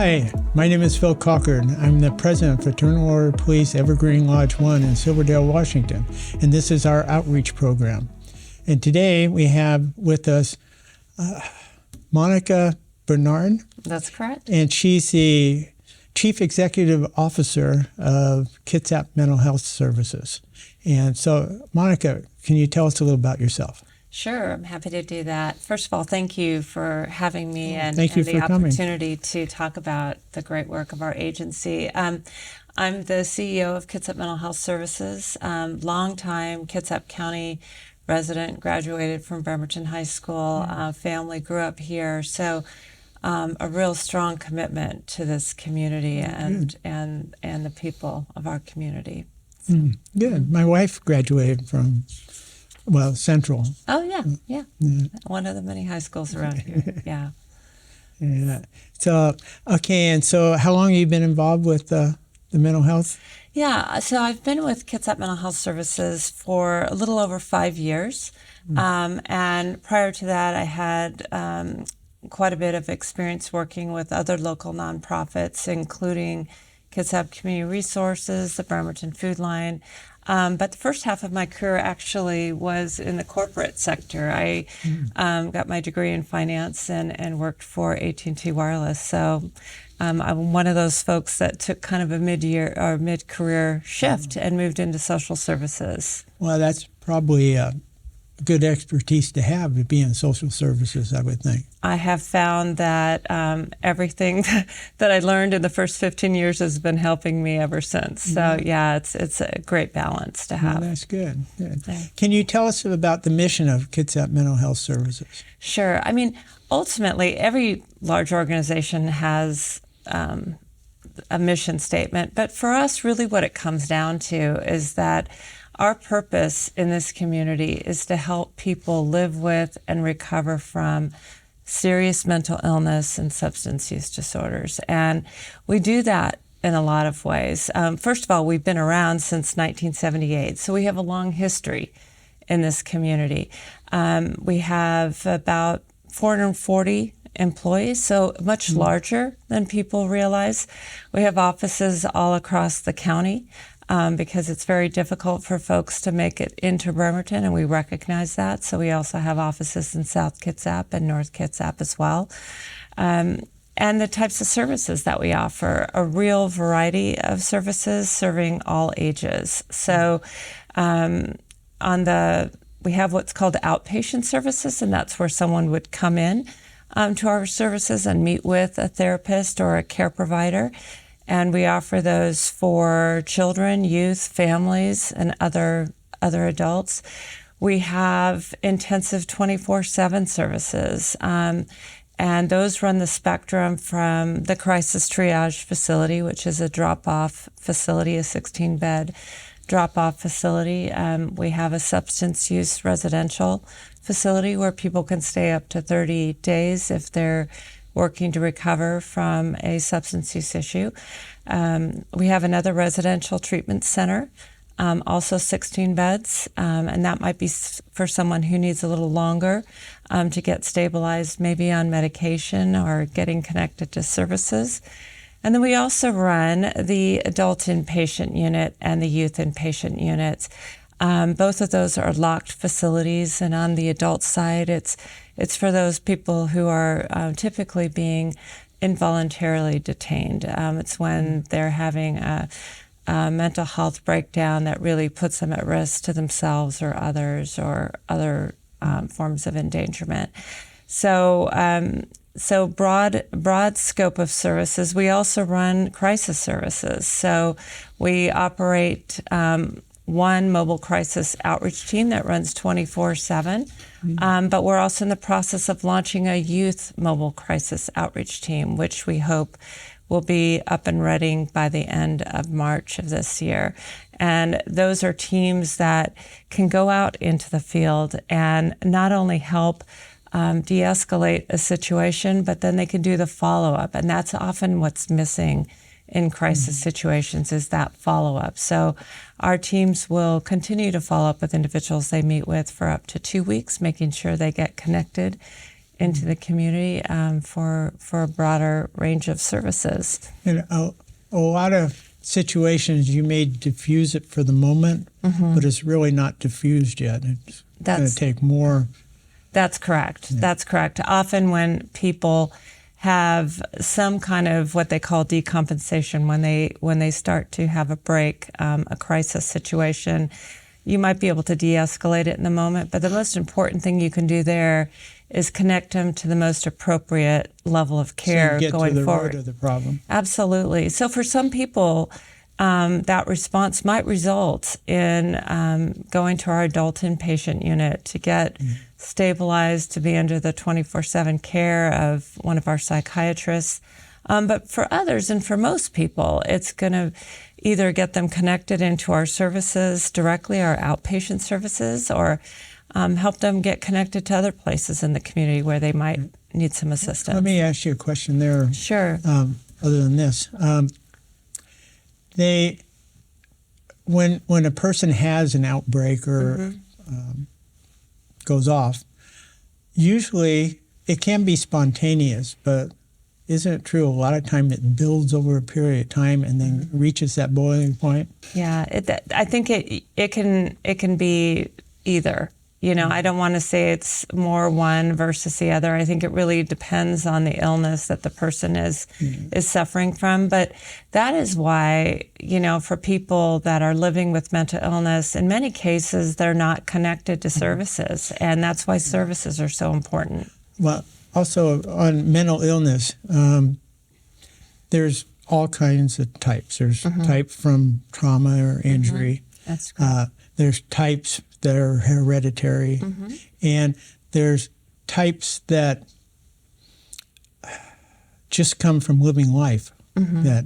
Hi, my name is Phil Cochran. I'm the president of Fraternal Order of Police Evergreen Lodge 1 in Silverdale, Washington, and this is our outreach program. And today we have with us Monica Bernhard. That's correct. And she's the Chief Executive Officer of Kitsap Mental Health Services. And so, Monica, can you tell us a little about yourself? Sure, I'm happy to do that. First of all, thank you for having me and the opportunity to talk about the great work of our agency. I'm the CEO of Kitsap Mental Health Services, longtime Kitsap County resident, graduated from Bremerton High School, family grew up here, so a real strong commitment to this community and the people of our community. Good. My wife graduated from Central. Oh, yeah. One of the many high schools around here, yeah. Yeah. So, okay, and so how long have you been involved with the mental health? Yeah, so I've been with Kitsap Mental Health Services for a little over 5 years. And prior to that, I had quite a bit of experience working with other local nonprofits, including Kitsap Community Resources, the Bremerton Food Line. But the first half of my career actually was in the corporate sector. I got my degree in finance and worked for AT&T Wireless. So I'm one of those folks that took kind of a mid-career shift and moved into social services. Well, that's probably a good expertise to have, to be in social services, I would think. I have found that everything that I learned in the first 15 years has been helping me ever since. So yeah, it's a great balance to have. Well, that's good. Yeah. Can you tell us about the mission of Kitsap Mental Health Services? Sure. I mean, ultimately, every large organization has a mission statement, but for us, really what it comes down to is that our purpose in this community is to help people live with and recover from serious mental illness and substance use disorders. And we do that in a lot of ways. First of all, we've been around since 1978, so we have a long history in this community. We have about 440 employees, so much larger than people realize. We have offices all across the county. Because it's very difficult for folks to make it into Bremerton, and we recognize that. So we also have offices in South Kitsap and North Kitsap as well. And the types of services that we offer, a real variety of services serving all ages. So we have what's called outpatient services, and that's where someone would come in to our services and meet with a therapist or a care provider. And we offer those for children, youth, families, and other adults. We have intensive 24/7 services, and those run the spectrum from the crisis triage facility, which is a drop-off facility, a 16-bed drop-off facility. We have a substance use residential facility where people can stay up to 30 days if they're working to recover from a substance use issue. We have another residential treatment center, also 16 beds, and that might be for someone who needs a little longer to get stabilized, maybe on medication or getting connected to services. And then we also run the adult inpatient unit and the youth inpatient units. Both of those are locked facilities, and on the adult side, it's for those people who are typically being involuntarily detained. It's when they're having a mental health breakdown that really puts them at risk to themselves or others, or other forms of endangerment. So broad scope of services. We also run crisis services. So we operate one mobile crisis outreach team that runs 24/7, but we're also in the process of launching a youth mobile crisis outreach team, which we hope will be up and running by the end of March of this year. And those are teams that can go out into the field and not only help de-escalate a situation, but then they can do the follow-up, and that's often what's missing in crisis situations, is that follow-up. So our teams will continue to follow up with individuals they meet with for up to 2 weeks, making sure they get connected into the community for a broader range of services. And a lot of situations you may diffuse it for the moment, but it's really not diffused yet. It's going to take more. That's correct. Yeah. That's correct. Often when people have some kind of what they call decompensation, when they start to have a break, a crisis situation, you might be able to de-escalate it in the moment. But the most important thing you can do there is connect them to the most appropriate level of care so you get going to the forward. root of the problem. Absolutely. So for some people, that response might result in going to our adult inpatient unit to get stabilized, to be under the 24/7 care of one of our psychiatrists. But for others, and for most people, it's going to either get them connected into our services directly, our outpatient services, or help them get connected to other places in the community where they might need some assistance. Let me ask you a question there. Sure. Other than this, when a person has an outbreak or goes off, usually it can be spontaneous, but isn't it true a lot of time it builds over a period of time and then reaches that boiling point? Yeah, I think it can be either. You know, I don't want to say it's more one versus the other. I think it really depends on the illness that the person is suffering from. But that is why, you know, for people that are living with mental illness, in many cases, they're not connected to services. And that's why services are so important. Well, also on mental illness, there's all kinds of types. There's type from trauma or injury. That's correct. There's types that are hereditary, and there's types that just come from living life, that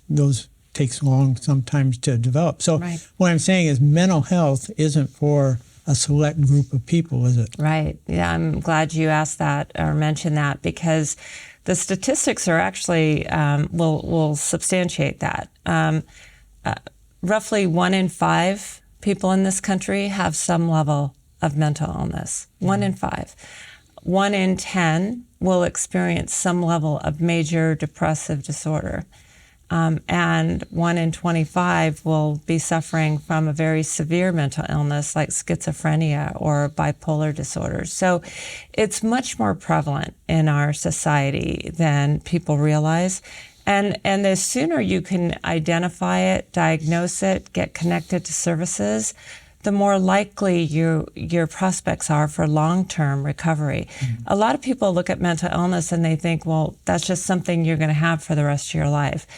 those takes long sometimes to develop. So what I'm saying is mental health isn't for a select group of people, is it? Right. Yeah, I'm glad you asked that or mentioned that, because the statistics are actually will substantiate that. Roughly 1 in 5 people in this country have some level of mental illness. 1 in 5. 1 in 10 will experience some level of major depressive disorder. And 1 in 25 will be suffering from a very severe mental illness like schizophrenia or bipolar disorder. So it's much more prevalent in our society than people realize. And the sooner you can identify it, diagnose it, get connected to services, the more likely your prospects are for long-term recovery. A lot of people look at mental illness and they think, well, that's just something you're going to have for the rest of your life.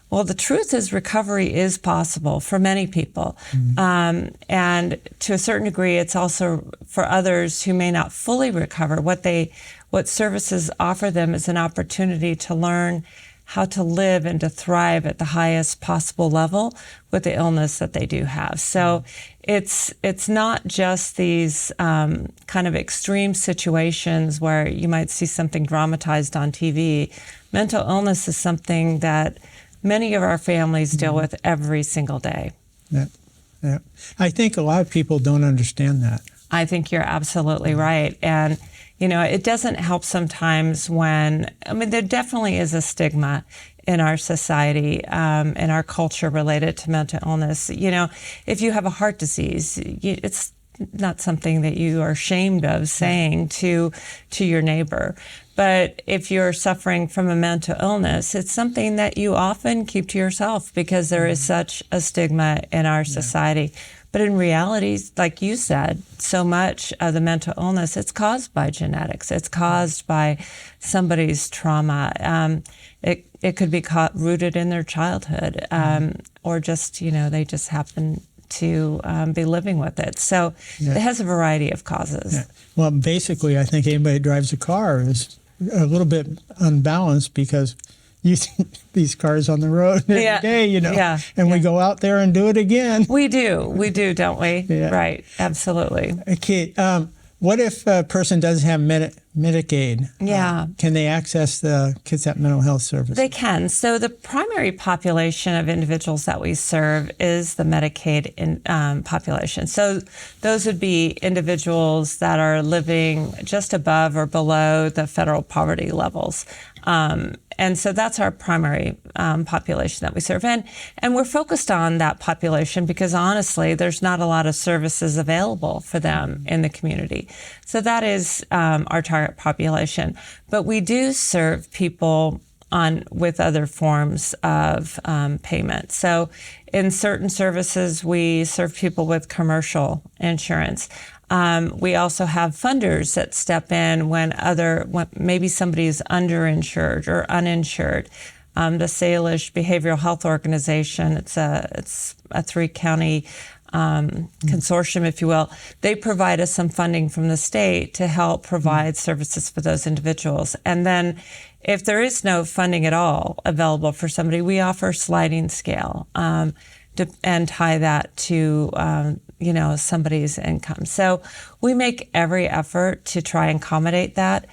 Well, the truth is recovery is possible for many people. And to a certain degree, it's also for others who may not fully recover. What services offer them is an opportunity to learn how to live and to thrive at the highest possible level with the illness that they do have. So it's not just these kind of extreme situations where you might see something dramatized on TV. Mental illness is something that many of our families deal with every single day. Yeah. I think a lot of people don't understand that. I think you're absolutely right. And you know, it doesn't help sometimes there definitely is a stigma in our society, in our culture related to mental illness. You know, if you have a heart disease, it's not something that you are ashamed of saying to your neighbor. But if you're suffering from a mental illness, it's something that you often keep to yourself because there is such a stigma in our society. But in reality, like you said, so much of the mental illness, it's caused by genetics. It's caused by somebody's trauma. It could be rooted in their childhood, or just, you know, they just happen to be living with it. So it has a variety of causes. Yeah. Well, basically, I think anybody that drives a car is a little bit unbalanced because you see these cars on the road every day, you know, and we go out there and do it again. We do, don't we? Yeah. Right, absolutely. Okay, what if a person doesn't have Medicaid. Yeah. Can they access the Kitsap Mental Health Service? They can. So the primary population of individuals that we serve is the Medicaid population. So those would be individuals that are living just above or below the federal poverty levels. And so that's our primary population that we serve. And we're focused on that population because honestly, there's not a lot of services available for them in the community. So that is our target population. But we do serve people with other forms of payment. So in certain services, we serve people with commercial insurance. We also have funders that step in when maybe somebody is underinsured or uninsured. The Salish Behavioral Health Organization, it's a 3-county consortium, if you will. They provide us some funding from the state to help provide services for those individuals. And then if there is no funding at all available for somebody, we offer sliding scale and tie that to somebody's income. So we make every effort to try and accommodate that.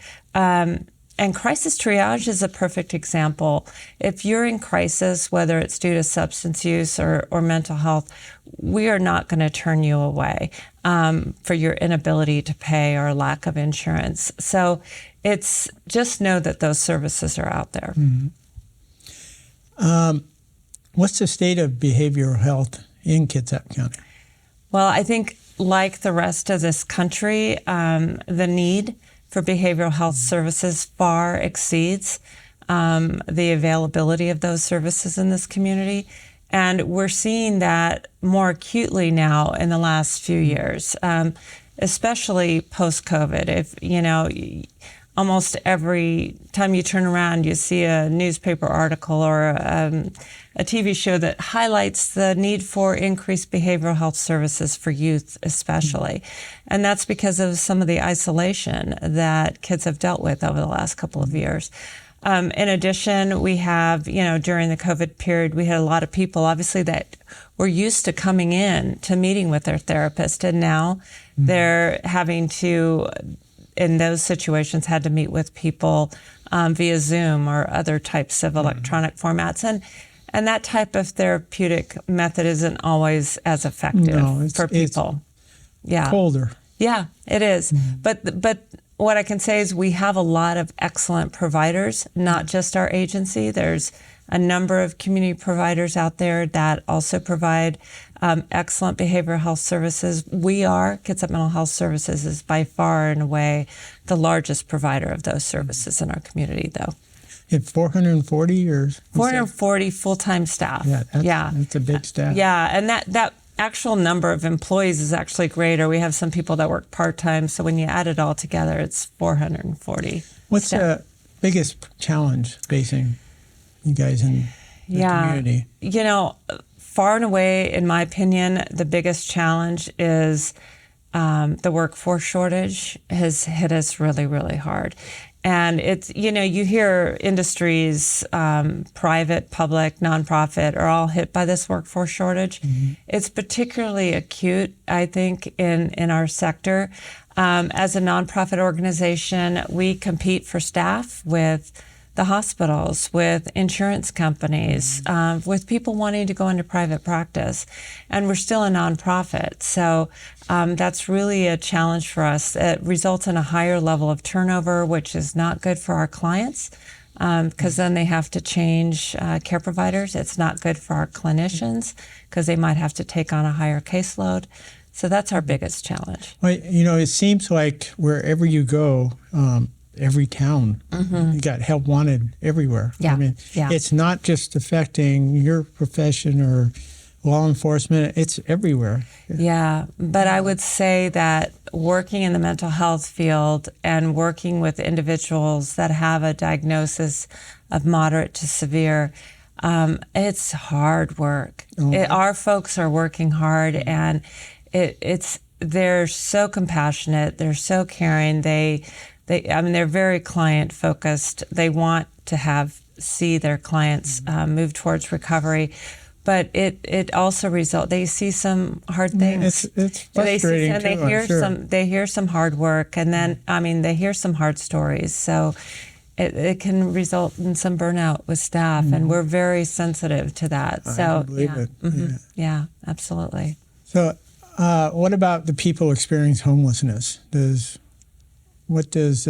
And crisis triage is a perfect example. If you're in crisis, whether it's due to substance use or mental health, we are not going to turn you away for your inability to pay or lack of insurance. So it's just know that those services are out there. Mm-hmm. What's the state of behavioral health in Kitsap County? Well, I think like the rest of this country, the need for behavioral health services far exceeds the availability of those services in this community. And we're seeing that more acutely now in the last few years, especially post-COVID. Almost every time you turn around, you see a newspaper article or a TV show that highlights the need for increased behavioral health services for youth especially. And that's because of some of the isolation that kids have dealt with over the last couple of years. In addition, we have, during the COVID period, we had a lot of people, obviously, that were used to coming in to meeting with their therapist, and now they're having to, in those situations, had to meet with people via Zoom or other types of electronic formats. And that type of therapeutic method isn't always as effective for people. It's colder. Yeah, it is. But what I can say is we have a lot of excellent providers, not just our agency. There's a number of community providers out there that also provide excellent behavioral health services. Kitsap Mental Health Services is by far and away the largest provider of those services in our community, though. You have 440 or? 440 full-time staff. That's a big staff. Yeah, and that actual number of employees is actually greater. We have some people that work part-time, so when you add it all together, it's 440. What's the biggest challenge facing you guys in the community? Far and away, in my opinion, the biggest challenge is the workforce shortage has hit us really, really hard. And it's, you hear industries, private, public, nonprofit, are all hit by this workforce shortage. It's particularly acute, I think, in our sector. As a nonprofit organization, we compete for staff with the hospitals, with insurance companies, with people wanting to go into private practice. And we're still a nonprofit. So that's really a challenge for us. It results in a higher level of turnover, which is not good for our clients because then they have to change care providers. It's not good for our clinicians because they might have to take on a higher caseload. So that's our biggest challenge. Well, it seems like wherever you go, every town, you got help wanted everywhere. It's not just affecting your profession or law enforcement, it's everywhere. Yeah, but I would say that working in the mental health field and working with individuals that have a diagnosis of moderate to severe, it's hard work. Our folks are working hard, and they're so compassionate, they're so caring, they're very client focused. They want to see their clients move towards recovery. but it also they see some hard things. It's frustrating and they too, hear I'm sure. they hear some hard work, and then they hear some hard stories. So it can result in some burnout with staff, and we're very sensitive to that. I So can believe it. yeah, absolutely. So, what about the people experiencing homelessness? What does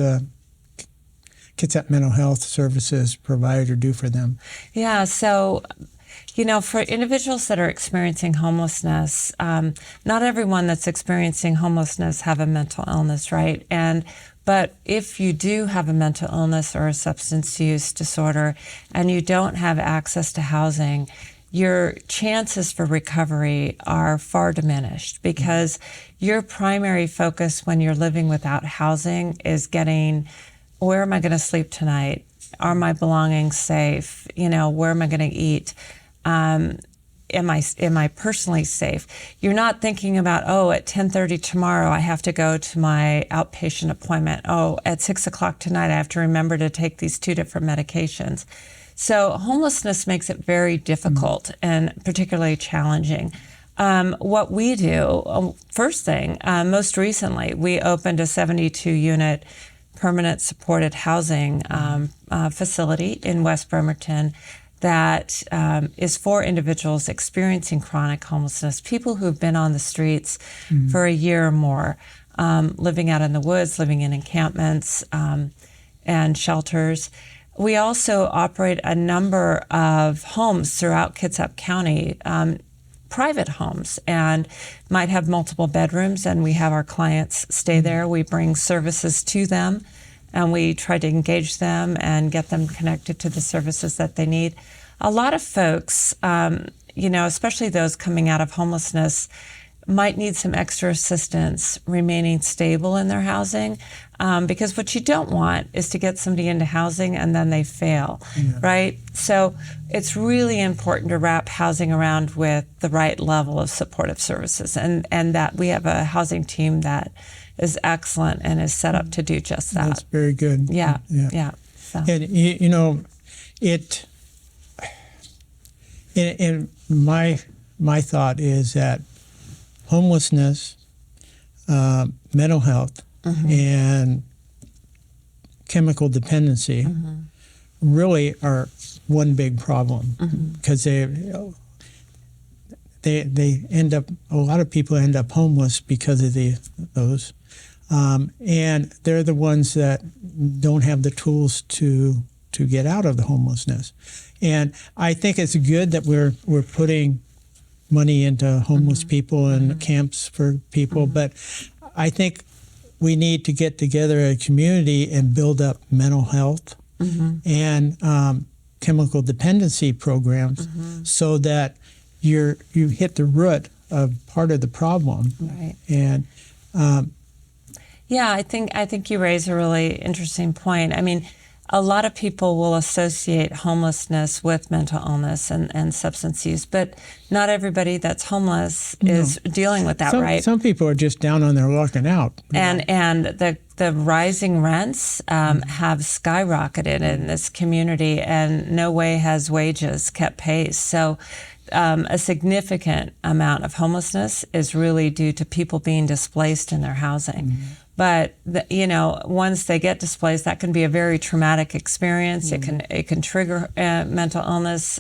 Kitsap Mental Health Services provide or do for them? Yeah, so, for individuals that are experiencing homelessness, not everyone that's experiencing homelessness have a mental illness, right? But if you do have a mental illness or a substance use disorder and you don't have access to housing, your chances for recovery are far diminished, because your primary focus when you're living without housing is where am I going to sleep tonight? Are my belongings safe? Where am I going to eat? Am I personally safe? You're not thinking about, at 10:30 tomorrow I have to go to my outpatient appointment. At 6 o'clock tonight I have to remember to take these 2 different medications. So homelessness makes it very difficult and particularly challenging. What we do, first thing, most recently, we opened a 72-unit permanent supported housing facility in West Bremerton that is for individuals experiencing chronic homelessness, people who've been on the streets for a year or more, living out in the woods, living in encampments and shelters. We also operate a number of homes throughout Kitsap County, private homes, and might have multiple bedrooms, and we have our clients stay there. We bring services to them, and we try to engage them and get them connected to the services that they need. A lot of folks, especially those coming out of homelessness, might need some extra assistance remaining stable in their housing, because what you don't want is to get somebody into housing and then they fail, right? So it's really important to wrap housing around with the right level of supportive services, and that we have a housing team that is excellent and is set up to do just that. That's very good. Yeah. So. And and my thought is that homelessness, mental health, and chemical dependency really are one big problem, because they end up, a lot of people end up homeless because of those, and they're the ones that don't have the tools to get out of the homelessness. And I think it's good that we're putting money into homeless people and camps for people, but I think we need to get together a community and build up mental health and chemical dependency programs, so that you hit the root of part of the problem. Right. And I think you raise a really interesting point. I mean, a lot of people will associate homelessness with mental illness and substance use, but not everybody that's homeless is dealing with that, right? Some people are just down on their luck and out. And the rising rents have skyrocketed in this community, and no way has wages kept pace. So a significant amount of homelessness is really due to people being displaced in their housing. But once they get displaced, that can be a very traumatic experience. It can trigger mental illness.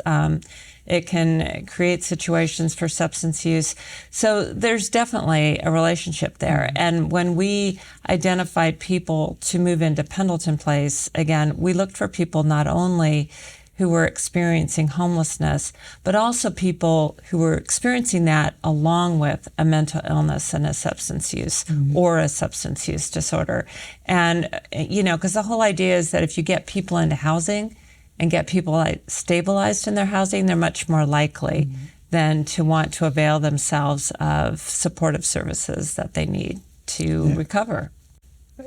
It can create situations for substance use. So there's definitely a relationship there. And when we identified people to move into Pendleton Place, again, we looked for people not only who were experiencing homelessness, but also people who were experiencing that along with a mental illness and a substance use or a substance use disorder. And, because the whole idea is that if you get people into housing and get people stabilized in their housing, they're much more likely than to want to avail themselves of supportive services that they need to recover.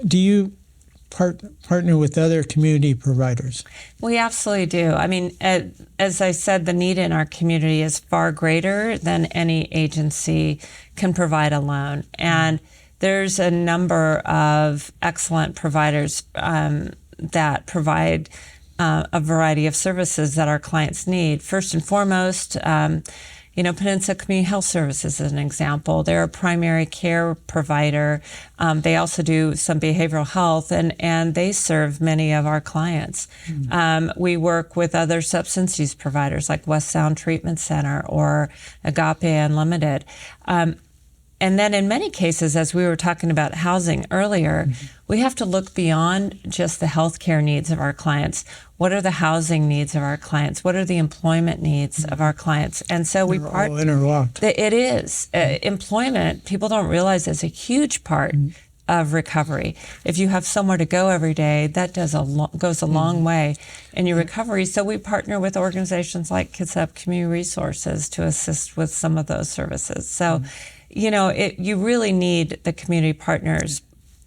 Do you partner with other community providers? We absolutely do. I mean, as I said, the need in our community is far greater than any agency can provide alone. And there's a number of excellent providers that provide a variety of services that our clients need. First and foremost, Peninsula Community Health Services is an example. They're a primary care provider. They also do some behavioral health, and they serve many of our clients. We work with other substance use providers like West Sound Treatment Center or Agape Unlimited. And then in many cases, as we were talking about housing earlier, we have to look beyond just the healthcare needs of our clients. What are the housing needs of our clients? What are the employment needs of our clients? And so They're all interlocked. It is. Employment, people don't realize, is a huge part of recovery. If you have somewhere to go every day, that goes a long way in your recovery. So we partner with organizations like Kitsap Community Resources to assist with some of those services. So, you really need the community partners.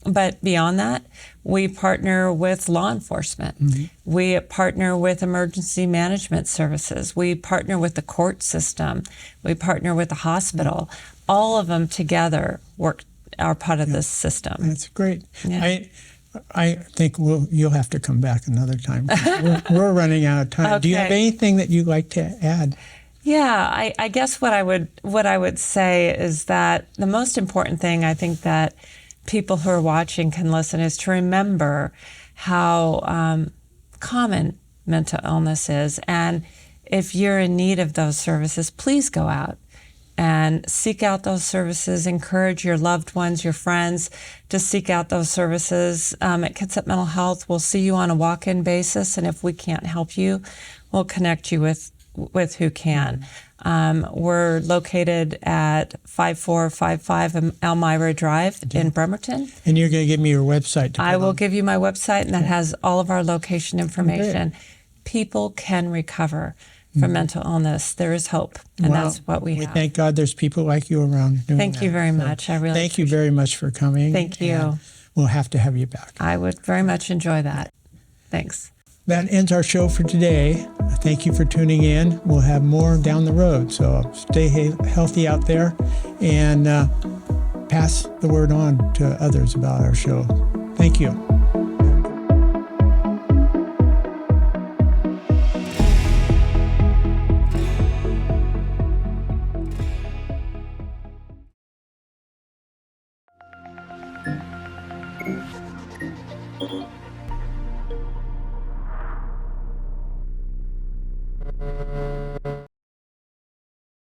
But beyond that, we partner with law enforcement. We partner with emergency management services. We partner with the court system. We partner with the hospital. All of them together are part of this system. That's great. Yeah. I think you'll have to come back another time. We're running out of time. Okay. Do you have anything that you'd like to add? Yeah, I guess what I would say is that the most important thing I think that people who are watching can listen is to remember how common mental illness is. And if you're in need of those services, please go out and seek out those services. Encourage your loved ones, your friends to seek out those services. At Kitsap Mental Health, we'll see you on a walk-in basis. And if we can't help you, we'll connect you with who can. We're located at 5455 Elmira Drive in Bremerton. And you're going to give me your website. I will give you my website, and that has all of our location information. Okay. People can recover from mental illness. There is hope, and that's what we have. Thank God there's people like you around doing Thank you that. very much. I really Thank you very much for coming. Thank you. And we'll have to have you back. I would very much enjoy that. Thanks. That ends our show for today. Thank you for tuning in. We'll have more down the road, so stay healthy out there and pass the word on to others about our show. Thank you.